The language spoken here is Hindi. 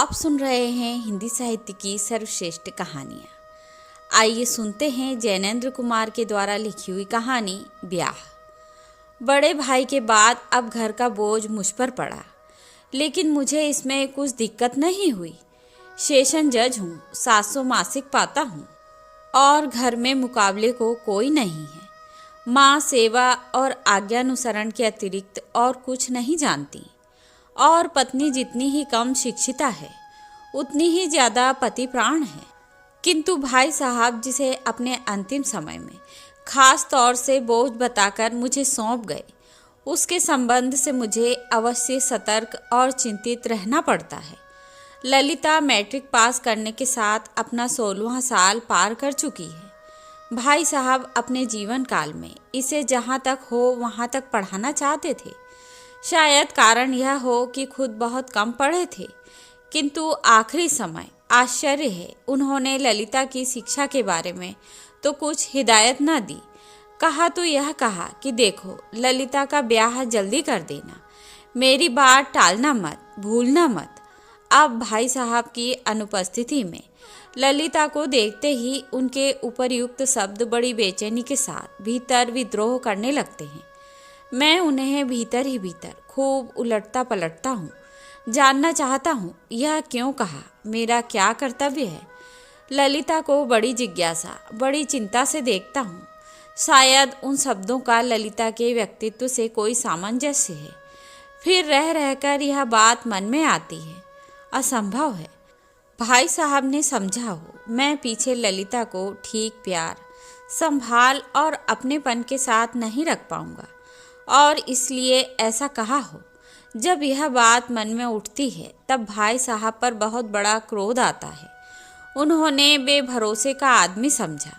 आप सुन रहे हैं हिंदी साहित्य की सर्वश्रेष्ठ कहानियाँ। आइए सुनते हैं जैनेंद्र कुमार के द्वारा लिखी हुई कहानी ब्याह। बड़े भाई के बाद अब घर का बोझ मुझ पर पड़ा, लेकिन मुझे इसमें कुछ दिक्कत नहीं हुई। सेशन जज हूँ, 700 मासिक पाता हूँ और घर में मुकाबले को कोई नहीं है। माँ सेवा और आज्ञानुसरण के अतिरिक्त और कुछ नहीं जानती, और पत्नी जितनी ही कम शिक्षिता है उतनी ही ज़्यादा पति प्राण है। किंतु भाई साहब जिसे अपने अंतिम समय में खास तौर से बोझ बताकर मुझे सौंप गए, उसके संबंध से मुझे अवश्य सतर्क और चिंतित रहना पड़ता है। ललिता मैट्रिक पास करने के साथ अपना 16वां साल पार कर चुकी है। भाई साहब अपने जीवन काल में इसे जहाँ तक हो वहाँ तक पढ़ाना चाहते थे। शायद कारण यह हो कि खुद बहुत कम पढ़े थे, किंतु आखिरी समय आश्चर्य है उन्होंने ललिता की शिक्षा के बारे में तो कुछ हिदायत न दी। कहा तो यह कहा कि देखो, ललिता का ब्याह जल्दी कर देना, मेरी बात टालना मत, भूलना मत। अब भाई साहब की अनुपस्थिति में ललिता को देखते ही उनके उपर्युक्त शब्द बड़ी बेचैनी के साथ भीतर विद्रोह करने लगते हैं। मैं उन्हें भीतर ही भीतर खूब उलटता पलटता हूँ, जानना चाहता हूँ यह क्यों कहा, मेरा क्या कर्तव्य है। ललिता को बड़ी जिज्ञासा, बड़ी चिंता से देखता हूँ। शायद उन शब्दों का ललिता के व्यक्तित्व से कोई सामंजस्य है। फिर रह रहकर यह बात मन में आती है, असंभव है भाई साहब ने समझा हो मैं पीछे ललिता को ठीक प्यार, संभाल और अपनेपन के साथ नहीं रख पाऊंगा, और इसलिए ऐसा कहा हो। जब यह बात मन में उठती है तब भाई साहब पर बहुत बड़ा क्रोध आता है। उन्होंने बेभरोसे का आदमी समझा,